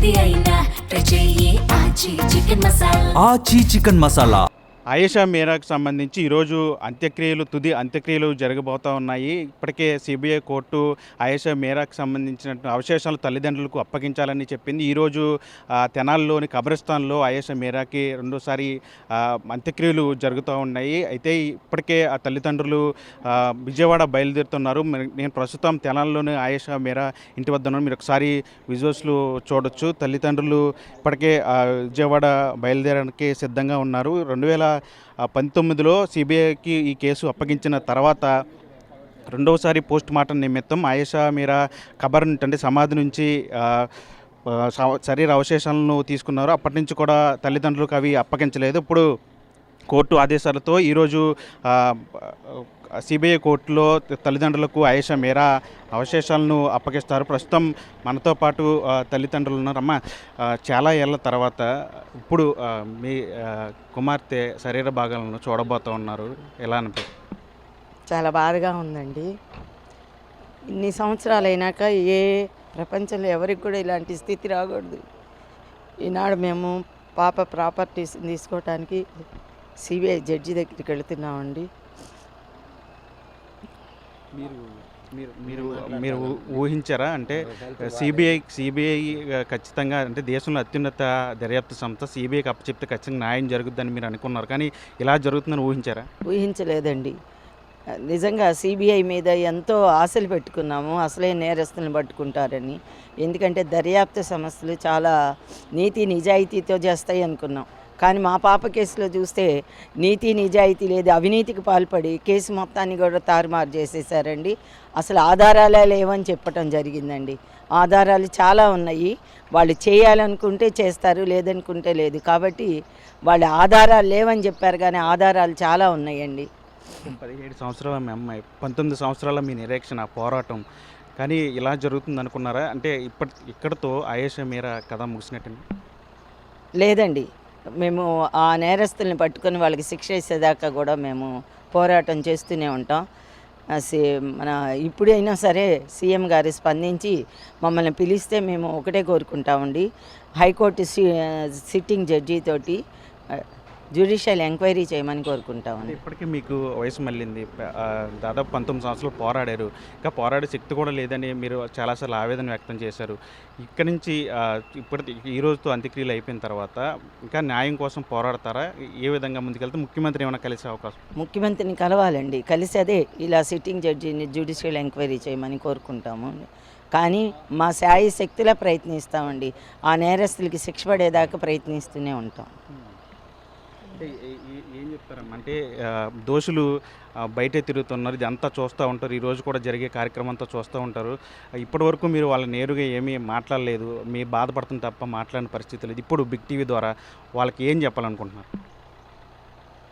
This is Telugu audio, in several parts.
ఏది అయినా ట్రై చెయ్యి ఆచి చికెన్ మసాలా. ఆచి చికెన్ మసాలా. ఆయేషా మీరాకు సంబంధించి ఈరోజు తుది అంత్యక్రియలు జరగబోతూ ఉన్నాయి. ఇప్పటికే సిబిఐ కోర్టు ఆయేషా మీరాకు సంబంధించిన అవశేషాలు తల్లిదండ్రులకు అప్పగించాలని చెప్పింది. ఈరోజు తెనాలిలోని కబ్రస్థాన్లో ఆయేషా మీరాకి రెండోసారి అంత్యక్రియలు జరుగుతూ ఉన్నాయి. అయితే ఇప్పటికే ఆ తల్లిదండ్రులు విజయవాడ బయలుదేరుతున్నారు. నేను ప్రస్తుతం తెనాలిలోని ఆయేషా మీరా ఇంటి వద్ద ఉన్నాను. మీరు ఒకసారి విజువల్స్లో చూడొచ్చు. తల్లిదండ్రులు ఇప్పటికే విజయవాడ బయలుదేరడానికి సిద్ధంగా ఉన్నారు. 2019లో సిబిఐకి ఈ కేసు అప్పగించిన తర్వాత రెండవసారి పోస్ట్ మార్టం నిమిత్తం ఆయేషా మీరా ఖబర్ అంటే సమాధి నుంచి శరీర అవశేషాలను తీసుకున్నారు. అప్పటి నుంచి కూడా తల్లిదండ్రులకు అవి అప్పగించలేదు. ఇప్పుడు కోర్టు ఆదేశాలతో ఈరోజు సిబిఐ కోర్టులో తల్లిదండ్రులకు ఆయేషా మీరా అవశేషాలను అప్పగిస్తారు. ప్రస్తుతం మనతో పాటు తల్లిదండ్రులు ఉన్నారమ్మా. చాలా ఏళ్ళ తర్వాత ఇప్పుడు మీ కుమార్తె శరీర భాగాలను చూడబోతూ ఉన్నారు. ఎలా అనిపిస్తుంది? చాలా బాధగా ఉందండి. ఇన్ని సంవత్సరాలు అయినాక ఏ ప్రపంచంలో ఎవరికి కూడా ఇలాంటి స్థితి రాకూడదు. ఈనాడు మేము పాప ప్రాపర్టీస్ తీసుకోవటానికి సిబిఐ జడ్జి దగ్గరికి వెళుతున్నామండి. మీరు ఊహించారా? అంటే సిబిఐ ఖచ్చితంగా అంటే దేశంలో అత్యున్నత దర్యాప్తు సంస్థ సిబిఐకి అప్పచెప్తే ఖచ్చితంగా న్యాయం జరుగుతుందని మీరు అనుకున్నారు, కానీ ఇలా జరుగుతుందని ఊహించారా? ఊహించలేదండి. నిజంగా సిబిఐ మీద ఎంతో ఆశలు పెట్టుకున్నాము, అసలే నేరస్తులను పట్టుకుంటారని. ఎందుకంటే దర్యాప్తు సంస్థలు చాలా నీతి నిజాయితీతో చేస్తాయి అనుకున్నాం. కానీ మా పాప కేసులో చూస్తే నీతి నిజాయితీ లేదు, అవినీతికి పాల్పడి కేసు మొత్తాన్ని కూడా తారుమారు చేసేసారండి. అసలు ఆధారాలే లేవని చెప్పటం జరిగిందండి. ఆధారాలు చాలా ఉన్నాయి. వాళ్ళు చేయాలనుకుంటే చేస్తారు, లేదనుకుంటే లేదు. కాబట్టి వాళ్ళు ఆధారాలు లేవని చెప్పారు, కానీ ఆధారాలు చాలా ఉన్నాయండి. 17 సంవత్సరాల మీ అమ్మాయి, 19 సంవత్సరాల మీ నిరీక్షణ పోరాటం, కానీ ఇలా జరుగుతుంది అనుకున్నారా? అంటే ఇక్కడతో ఆయేషా మీరా కథ ముగిసినట్టు లేదండి. మేము ఆ నేరస్తుల్ని పట్టుకొని వాళ్ళకి శిక్ష ఇచ్చేదాకా కూడా మేము పోరాటం చేస్తూనే ఉంటాం. మన ఇప్పుడైనా సరే సీఎం గారు స్పందించి మమ్మల్ని పిలిస్తే మేము ఒకటే కోరుకుంటామండి, హైకోర్టు సిట్టింగ్ జడ్జి తోటి జ్యుడిషియల్ ఎంక్వైరీ చేయమని కోరుకుంటామండి. ఇప్పటికీ మీకు వయసు మళ్ళింది, దాదాపు 19 సంవత్సరాలు పోరాడారు, ఇంకా పోరాడే శక్తి కూడా లేదని మీరు చాలాసార్లు ఆవేదన వ్యక్తం చేశారు. ఇక్కడి నుంచి ఈ రోజుతో అంత్యక్రియలు అయిపోయిన తర్వాత ఇంకా న్యాయం కోసం పోరాడతారా? ఏ విధంగా ముందుకెళ్తే ముఖ్యమంత్రి ఏమైనా కలిసే అవకాశం? ముఖ్యమంత్రిని కలవాలండి. కలిసి అదే ఇలా సిట్టింగ్ జడ్జిని జ్యుడిషియల్ ఎంక్వైరీ చేయమని కోరుకుంటాము. కానీ మా శాయి శక్తిలా ప్రయత్నిస్తామండి. ఆ నేరస్తులకి శిక్ష పడేదాకా ప్రయత్నిస్తూనే ఉంటాం. అంటే ఏం చెప్తారమ్మా? అంటే దోషులు బయటే తిరుగుతున్నారు, ఇది అంతా చూస్తూ ఉంటారు, ఈరోజు కూడా జరిగే కార్యక్రమం అంతా చూస్తూ ఉంటారు. ఇప్పటి వరకు మీరు వాళ్ళ నేరుగా ఏమీ మాట్లాడలేదు, మీ బాధపడుతుంది తప్ప మాట్లాడిన పరిస్థితి లేదు. ఇప్పుడు బిగ్ టీవీ ద్వారా వాళ్ళకి ఏం చెప్పాలనుకుంటున్నారు?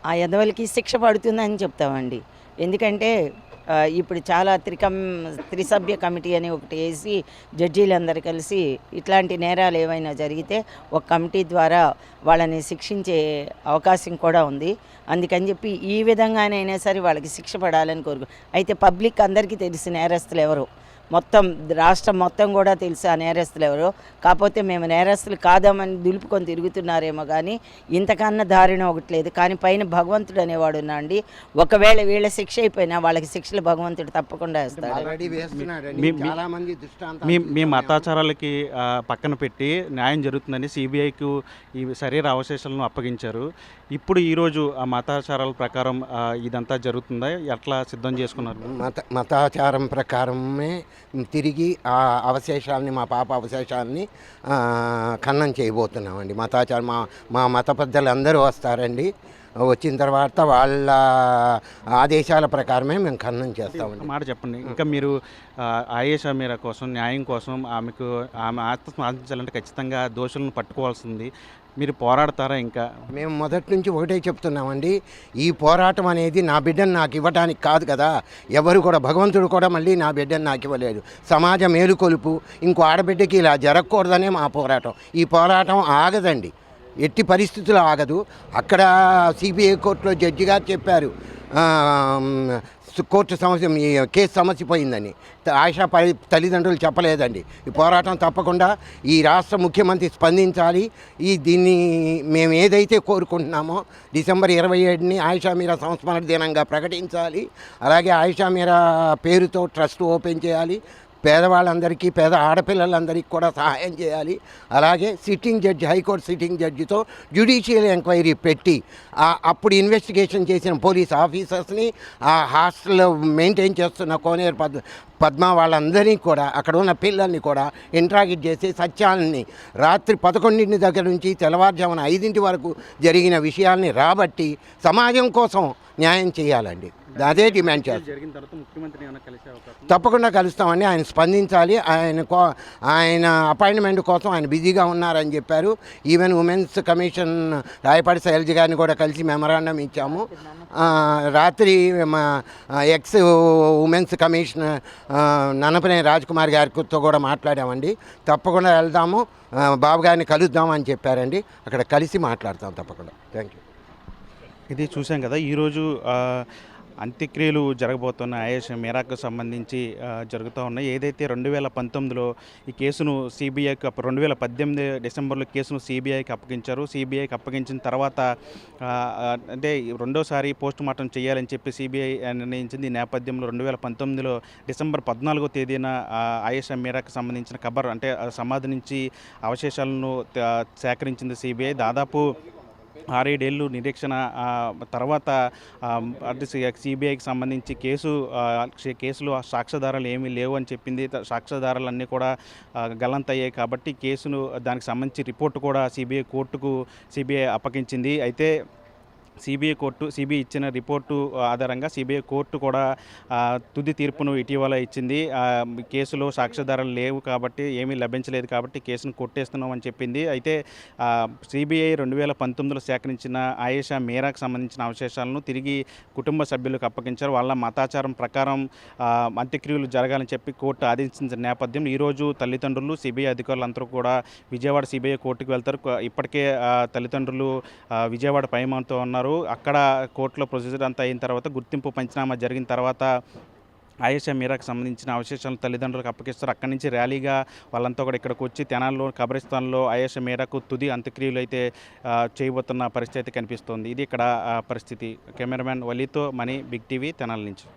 ఆ ఎదవలకి శిక్ష పడుతుందని చెప్తామండి. ఎందుకంటే ఇప్పుడు చాలా త్రిసభ్య కమిటీ అని ఒకటి వేసి జడ్జీలందరూ కలిసి ఇట్లాంటి నేరాలు ఏవైనా జరిగితే ఒక కమిటీ ద్వారా వాళ్ళని శిక్షించే అవకాశం కూడా ఉంది. అందుకని చెప్పి ఈ విధంగానైనా సరే వాళ్ళకి శిక్ష పడాలని అయితే పబ్లిక్ అందరికీ తెలిసి నేరస్తులు ఎవరు, మొత్తం రాష్ట్రం మొత్తం కూడా తెలుసు ఆ నేరస్తులు ఎవరో. కాకపోతే మేము నేరస్తులు కాదామని దులుపుకొని తిరుగుతున్నారేమో, కానీ ఇంతకన్నా దారుణం ఒకటి లేదు. కానీ పైన భగవంతుడు అనేవాడు ఉన్నాండి. ఒకవేళ వీళ్ళ శిక్ష అయిపోయినా వాళ్ళకి శిక్షలు భగవంతుడు తప్పకుండా వేస్తాడు. మీ మతాచారాలకి పక్కన పెట్టి న్యాయం జరుగుతుందని సిబిఐకి ఈ శరీర అవశేషాలను అప్పగించారు. ఇప్పుడు ఈరోజు ఆ మతాచారాల ప్రకారం ఇదంతా జరుగుతుందా? ఎట్లా సిద్ధం చేసుకున్నారు? మతాచారం ప్రకారమే తిరిగి ఆ అవశేషాలని, మా పాప అవశేషాలని ఖననం చేయబోతున్నామండి. మతాచారం మా మత పెద్దలు అందరూ వస్తారండి. వచ్చిన తర్వాత వాళ్ళ ఆదేశాల ప్రకారమే మేము ఖననం చేస్తామండి. మాట చెప్పండి, ఇంకా మీరు ఆయేషా మీరా కోసం, న్యాయం కోసం ఆమె ఆత్మహత్యాలంటే ఖచ్చితంగా దోషులను పట్టుకోవాల్సింది, మీరు పోరాడతారా? ఇంకా మేము మొదటి నుంచి ఒకటే చెప్తున్నామండి, ఈ పోరాటం అనేది నా బిడ్డను నాకు ఇవ్వడానికి కాదు కదా. ఎవరు కూడా, భగవంతుడు కూడా మళ్ళీ నా బిడ్డను నాకు ఇవ్వలేదు. సమాజ మేలుకొలుపు, ఇంకో ఆడబిడ్డకి ఇలా జరగకూడదనే మా పోరాటం. ఈ పోరాటం ఆగదండి. ఎట్టి పరిస్థితుల్లో ఆగదు. అక్కడ సిబిఐ కోర్టులో జడ్జి గారు చెప్పారు కోర్టు సమస్య ఈ కేసు సమస్య పోయిందని. ఆయిషా తల్లిదండ్రులు చెప్పలేదండి. ఈ పోరాటం తప్పకుండా ఈ రాష్ట్ర ముఖ్యమంత్రి స్పందించాలి. దీన్ని మేము ఏదైతే కోరుకుంటున్నామో డిసెంబర్ 27ని ఆయిషా మీరా సంస్మరణ దినంగా ప్రకటించాలి. అలాగే ఆయిషా మీరా పేరుతో ట్రస్ట్ ఓపెన్ చేయాలి. పేదవాళ్ళందరికీ, పేద ఆడపిల్లలందరికీ కూడా సహాయం చేయాలి. అలాగే సిట్టింగ్ జడ్జి, హైకోర్టు సిట్టింగ్ జడ్జితో జ్యుడిషియల్ ఎంక్వైరీ పెట్టి అప్పుడు ఇన్వెస్టిగేషన్ చేసిన పోలీస్ ఆఫీసర్స్ని, ఆ హాస్టల్లో మెయింటైన్ చేస్తున్న కోనేరు పద్మ వాళ్ళందరినీ కూడా, అక్కడ ఉన్న పిల్లల్ని కూడా ఇంట్రాగేట్ చేసి సత్యాలని రాత్రి 11 దగ్గర నుంచి తెల్లవారుజామున 5 వరకు జరిగిన విషయాల్ని రాబట్టి సమాజం కోసం న్యాయం చేయాలండి. అదే డిమాండ్ చేస్తాం. తప్పకుండా కలుస్తామండి. ఆయన స్పందించాలి. ఆయన అపాయింట్మెంట్ కోసం ఆయన బిజీగా ఉన్నారని చెప్పారు. Even women's commission Rayapati Sailaja గారిని కూడా కలిసి మెమరాండం ఇచ్చాము. రాత్రి మా ex women's commissioner Nannapaneni Rajkumar గారితో కూడా మాట్లాడామండి. తప్పకుండా వెళ్దాము, బాబు గారిని కలుద్దామని చెప్పారండి. అక్కడ కలిసి మాట్లాడతాం తప్పకుండా. Thank you. ఇది చూసాం కదా, ఈరోజు అంత్యక్రియలు జరగబోతున్న ఆయేషా మీరాకు సంబంధించి జరుగుతూ ఉన్నాయి. ఏదైతే 2019లో ఈ కేసును సిబిఐకి 2018 డిసెంబర్లో కేసును సిబిఐకి అప్పగించారు. సిబిఐకి అప్పగించిన తర్వాత అంటే రెండోసారి పోస్ట్ మార్టం చేయాలని చెప్పి సిబిఐ నిర్ణయించింది. ఈ నేపథ్యంలో 2019లో డిసెంబర్ 14వ తేదీన ఆయేషా మీరాకు సంబంధించిన ఖబర్ అంటే సమాధి నుంచి అవశేషాలను సేకరించింది సిబిఐ. దాదాపు 6-7 ఏళ్ళు నిరీక్షణ తర్వాత అంటే సిబిఐకి సంబంధించి కేసులో సాక్ష్యాధారాలు ఏమీ లేవు అని చెప్పింది. సాక్ష్యాధారాలన్నీ కూడా గల్లంతయ్యాయి కాబట్టి కేసును దానికి సంబంధించి రిపోర్టు కూడా సిబిఐ అప్పగించింది. అయితే సిబిఐ ఇచ్చిన రిపోర్టు ఆధారంగా సిబిఐ కోర్టు కూడా తుది తీర్పును ఇటీవల ఇచ్చింది. కేసులో సాక్ష్యాధారాలు లేవు కాబట్టి, ఏమీ లభించలేదు కాబట్టి కేసును కొట్టేస్తున్నామని చెప్పింది. అయితే సిబిఐ 2019లో సేకరించిన ఆయేషా మీరాకు సంబంధించిన అవశేషాలను తిరిగి కుటుంబ సభ్యులకు అప్పగించారు. వాళ్ళ మతాచారం ప్రకారం అంత్యక్రియలు జరగాలని చెప్పి కోర్టు ఆదేశించిన నేపథ్యం ఈరోజు తల్లిదండ్రులు, సిబిఐ అధికారులందరూ కూడా విజయవాడ సిబిఐ కోర్టుకు వెళ్తారు. ఇప్పటికే తల్లిదండ్రులు విజయవాడ పైమాన్తో ఉన్నారు. అక్కడ కోర్టులో ప్రొసీజర్ అంతా అయిన తర్వాత, గుర్తింపు పంచనామా జరిగిన తర్వాత ఆయేషా మీరాకు సంబంధించిన అవశేషాలను తల్లిదండ్రులకు అప్పగిస్తారు. అక్కడి నుంచి ర్యాలీగా వాళ్ళంతా కూడా ఇక్కడికి వచ్చి తెనాల్లో కబ్రిస్తాన్లో ఆయేషా మీరాకు తుది అంత్యక్రియలు అయితే చేయబోతున్న పరిస్థితి కనిపిస్తోంది. ఇది ఇక్కడ పరిస్థితి. కెమెరామెన్ వలీతో మనీ, బిగ్ టీవీ, తెనాలి నుంచి.